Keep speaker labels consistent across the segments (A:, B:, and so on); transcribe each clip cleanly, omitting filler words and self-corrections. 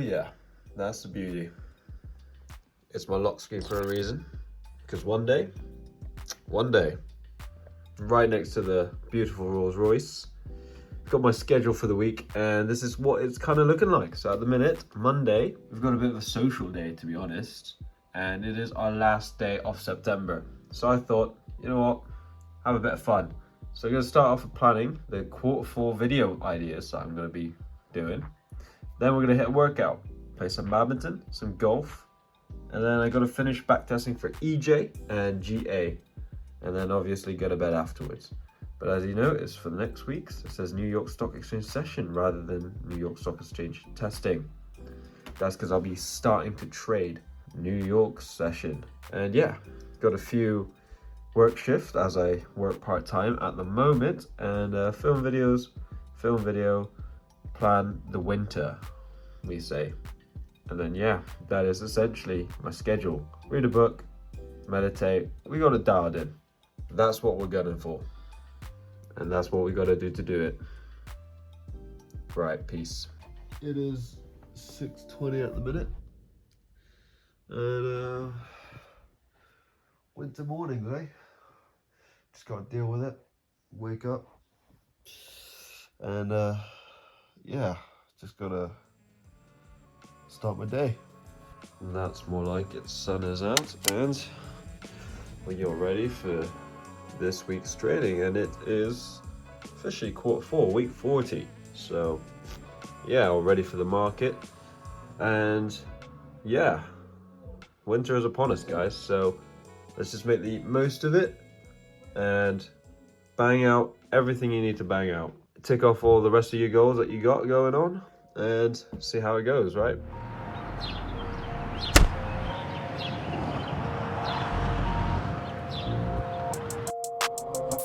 A: yeah, that's the beauty. It's my lock screen for a reason, because one day, right next to the beautiful Rolls Royce, got my schedule for the week, and this is what it's kind of looking like. So at the minute, Monday, we've got a bit of a social day, to be honest, and it is our last day of September. So I thought, you know what, have a bit of fun. So I'm going to start off with planning the Q4 video ideas that I'm going to be doing. Then we're going to hit a workout, play some badminton, some golf, and then I got to finish backtesting for EJ and GA, and then obviously go to bed afterwards. But as you notice, for the next weeks, it says New York Stock Exchange session rather than New York Stock Exchange testing. That's because I'll be starting to trade New York session. And yeah, got a few work shifts as I work part-time at the moment, and film video, plan the winter, we say. And then yeah, that is essentially my schedule. Read a book, meditate, we got it dialed in. That's what we're gunning for. And that's what we got to do it. Right, peace. It is 6:20 at the minute. And winter morning, eh? Just got to deal with it. Wake up. And yeah, just got to start my day. And that's more like it. Sun is out, and we are ready for this week's trading, and it is officially Q4, week 40. So yeah, we're ready for the market, and yeah, winter is upon us, guys. So let's just make the most of it and bang out everything you need to bang out. Tick off all the rest of your goals that you got going on and see how it goes, right?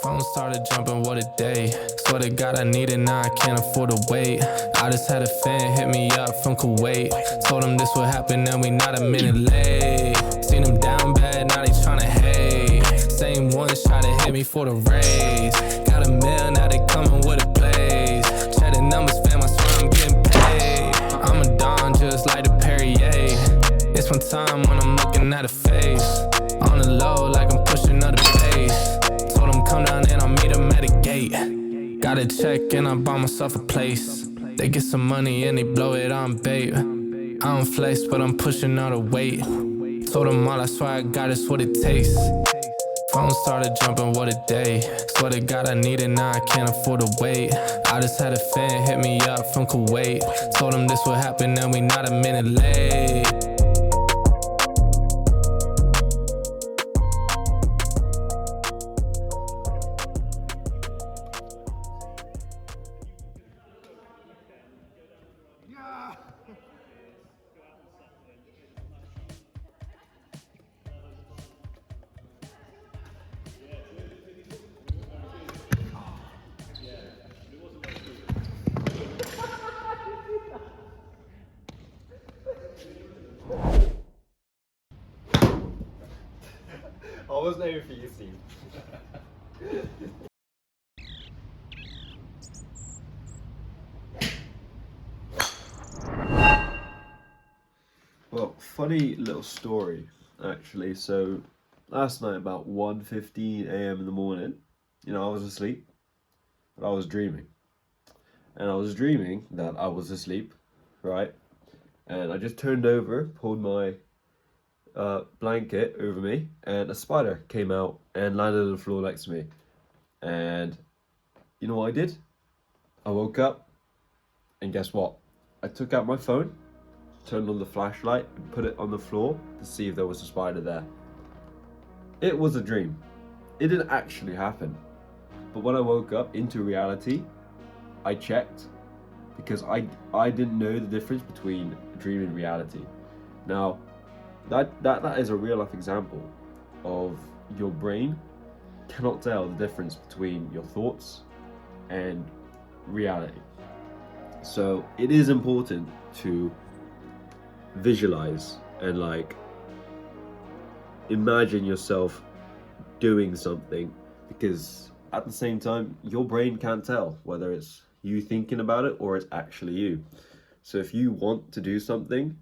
B: Phone started jumping, what a day. Swear to God I need it, now I can't afford to wait. I just had a fan hit me up from Kuwait. Told him this would happen and we not a minute late. Seen him down bad, now they tryna hate. Same ones try to hit me for the raise. Got a meal, now they coming with a blaze. Check the numbers, fam, I swear I'm getting paid. I'm a Don just like the Perrier. It's one time when I'm looking at a face. On the low like I'm pushing up the pace. Told him come down and I'll meet him at a gate. Got a check and I bought myself a place. They get some money and they blow it on bait. I don't flex but I'm pushing all the weight. Told them all I swear I got it's what it takes. Phone started jumping, what a day. Swear to God I need it, now I can't afford to wait. I just had a fan hit me up from Kuwait. Told him this would happen and we not a minute late.
A: I wasn't aiming for you, Steve. Well, funny little story, actually. So, last night about 1:15 a.m. in the morning, you know, I was asleep, but I was dreaming. And I was dreaming that I was asleep, right? And I just turned over, pulled my blanket over me, and a spider came out and landed on the floor next to me. And you know what I did? I woke up, and guess what? I took out my phone, turned on the flashlight, and put it on the floor to see if there was a spider there. It was a dream. It didn't actually happen. But when I woke up into reality, I checked, because I didn't know the difference between dream and reality. Now, that is a real life example of your brain cannot tell the difference between your thoughts and reality. So it is important to visualize and like imagine yourself doing something, because at the same time your brain can't tell whether it's you thinking about it or it's actually you. So if you want to do something,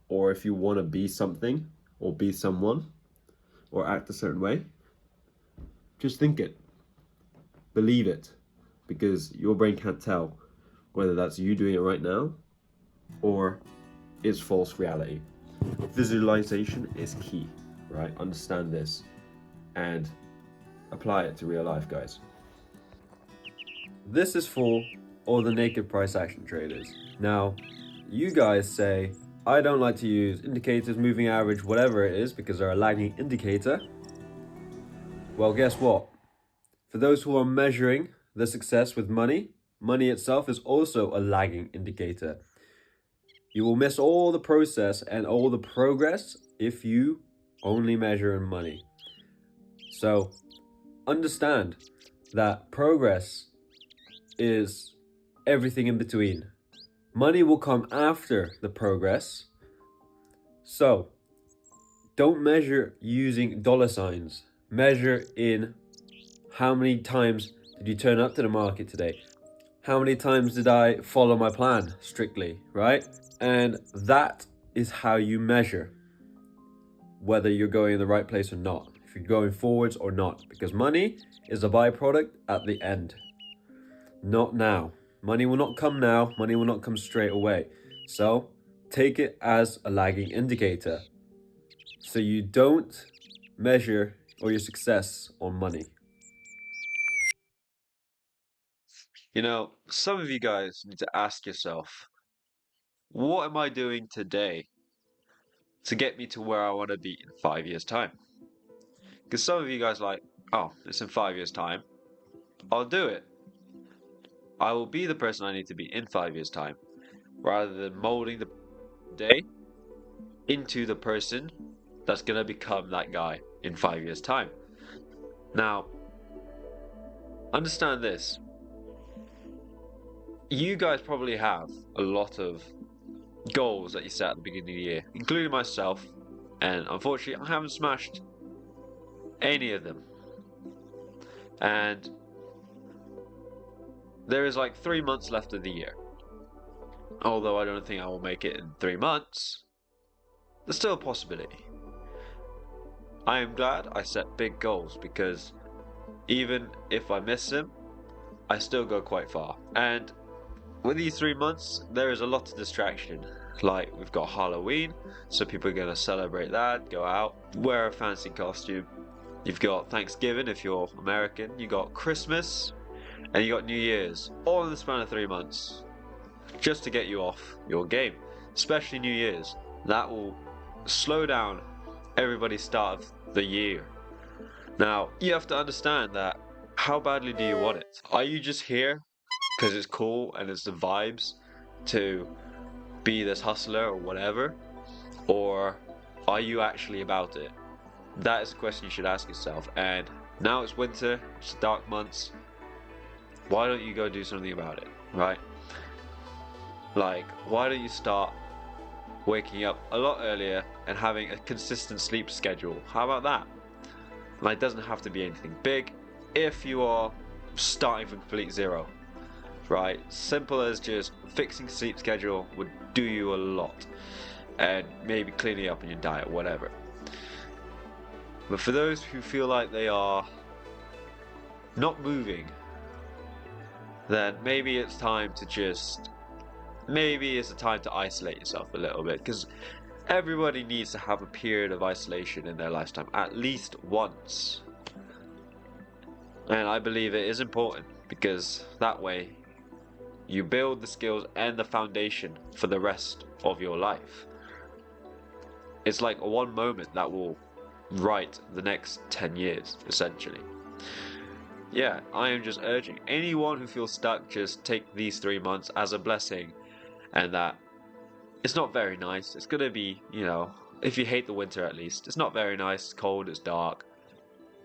A: or if you want to be something, or be someone, or act a certain way, just think it. Believe it. Because your brain can't tell whether that's you doing it right now or it's false reality. Visualization is key, right? Understand this and apply it to real life, guys. This is for all the naked price action traders. Now, you guys say, I don't like to use indicators, moving average, whatever it is, because they're a lagging indicator. Well, guess what? For those who are measuring the success with money, money itself is also a lagging indicator. You will miss all the process and all the progress if you only measure in money. So understand that progress is everything in between. Money will come after the progress. So don't measure using dollar signs. Measure in how many times did you turn up to the market today? How many times did I follow my plan strictly, right? And that is how you measure whether you're going in the right place or not, if you're going forwards or not, because money is a byproduct at the end, not now. Money will not come now, money will not come straight away. So take it as a lagging indicator. So you don't measure all your success on money. You know, some of you guys need to ask yourself, what am I doing today to get me to where I want to be in 5 years' time? Because some of you guys are like, oh, it's in 5 years' time. I'll do it. I will be the person I need to be in 5 years' time, rather than molding the day into the person that's going to become that guy in 5 years' time. Now, understand this. You guys probably have a lot of goals that you set at the beginning of the year, including myself, and unfortunately, I haven't smashed any of them. And there is like 3 months left of the year. Although I don't think I will make it in 3 months, there's still a possibility. I am glad I set big goals, because even if I miss them, I still go quite far. And with these 3 months, there is a lot of distraction. Like, we've got Halloween, so people are going to celebrate that, go out, wear a fancy costume. You've got Thanksgiving if you're American, you got Christmas, and you got New Year's, all in the span of 3 months, just to get you off your game. Especially New Year's. That will slow down everybody's start of the year. Now, you have to understand that, how badly do you want it? Are you just here because it's cool and it's the vibes to be this hustler or whatever? Or are you actually about it? That is a question you should ask yourself. And now it's winter, it's dark months. Why don't you go do something about it, right? Like, why don't you start waking up a lot earlier and having a consistent sleep schedule? How about that? Like, it doesn't have to be anything big if you are starting from complete zero, right? Simple as just fixing sleep schedule would do you a lot, and maybe cleaning up on your diet, whatever. But for those who feel like they are not moving, then maybe it's time to isolate yourself a little bit, because everybody needs to have a period of isolation in their lifetime, at least once. And I believe it is important, because that way you build the skills and the foundation for the rest of your life. It's like one moment that will write the next 10 years, essentially. Yeah, I am just urging anyone who feels stuck, just take these 3 months as a blessing, and that it's not very nice. It's gonna be, if you hate the winter, at least it's not very nice. It's cold, it's dark,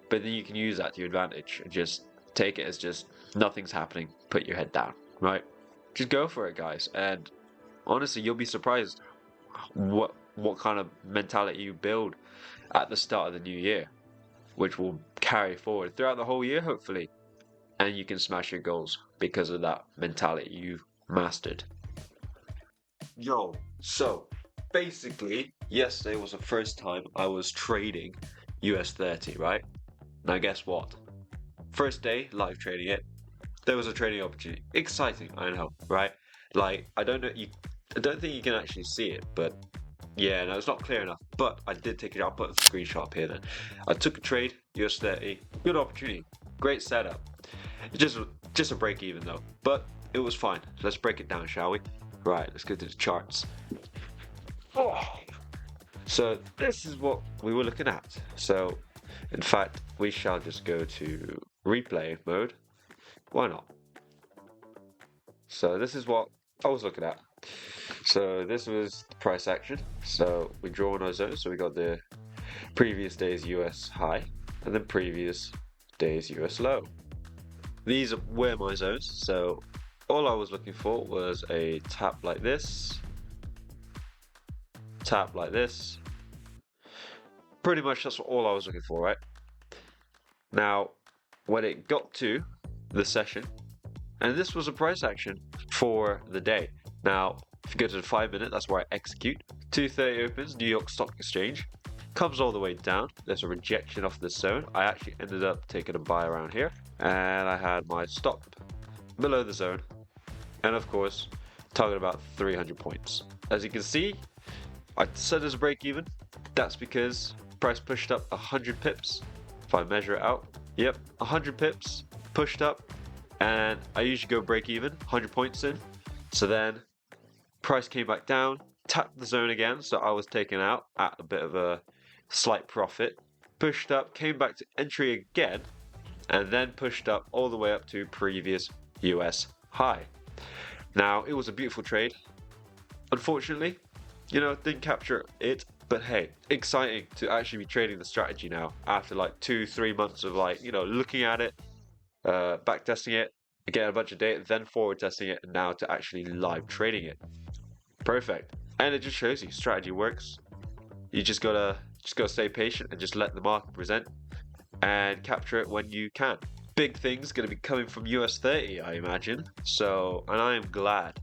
A: but then you can use that to your advantage and just take it as just nothing's happening. Put your head down, right? Just go for it, guys. And honestly, you'll be surprised what kind of mentality you build at the start of the new year, which will carry forward throughout the whole year, hopefully. And you can smash your goals because of that mentality you've mastered. Yo, so basically, yesterday was the first time I was trading US 30, right? Now, guess what? First day live trading it, there was a trading opportunity. Exciting, I know, right? Like, I don't think you can actually see it, but yeah, no, it's not clear enough. But I did take it out. I'll put a screenshot up here then. I took a trade, US 30, good opportunity, great setup. Just a break even though, but it was fine. Let's break it down, shall we? Right, let's go to the charts. Oh. So this is what we were looking at. So in fact, we shall just go to replay mode. Why not? So this is what I was looking at. So this was the price action. So we draw on our zones. So we got the previous day's US high and then previous day's US low. These were my zones. So all I was looking for was a tap like this, tap like this. Pretty much that's all I was looking for, right? Now, when it got to the session, and this was a price action for the day. Now, if you go to the 5 minute, that's where I execute. 2:30 opens, New York Stock Exchange. Comes all the way down. There's a rejection off this zone. I actually ended up taking a buy around here. And I had my stop below the zone. And of course, target about 300 points. As you can see, I said there's a break even. That's because price pushed up 100 pips. If I measure it out, yep, 100 pips pushed up. And I usually go break even, 100 points in. So then price came back down, tapped the zone again. So I was taken out at a bit of a slight profit. Pushed up, came back to entry again, and then pushed up all the way up to previous US high. Now, it was a beautiful trade. Unfortunately, didn't capture it, but hey, exciting to actually be trading the strategy now after like 2-3 months of looking at it, back testing it, getting a bunch of data, then forward testing it, and now to actually live trading it. Perfect. And it just shows you strategy works. You just gotta stay patient and just let the market present and capture it when you can. Big things gonna be coming from US 30, I imagine. So, and I am glad,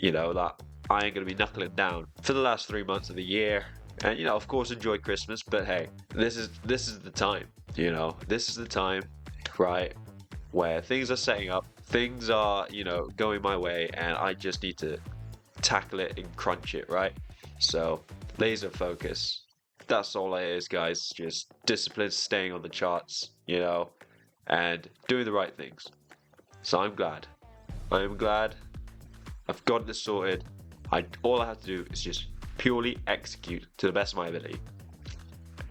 A: that I ain't gonna be knuckling down for the last 3 months of the year. And of course, enjoy Christmas. But hey, this is the time. This is the time, right, where things are setting up, things are going my way, and I just need to tackle it and crunch it, right? So laser focus. That's all it is, guys. Just discipline, staying on the charts, and doing the right things. So I'm glad. I've got this sorted. All I have to do is just purely execute to the best of my ability,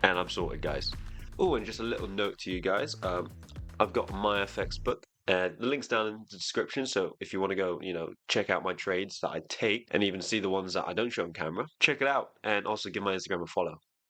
A: and I'm sorted, guys. Oh, and just a little note to you guys. I've got my FX book. And the link's down in the description, so if you want to go, check out my trades that I take and even see the ones that I don't show on camera, check it out. And also give my Instagram a follow.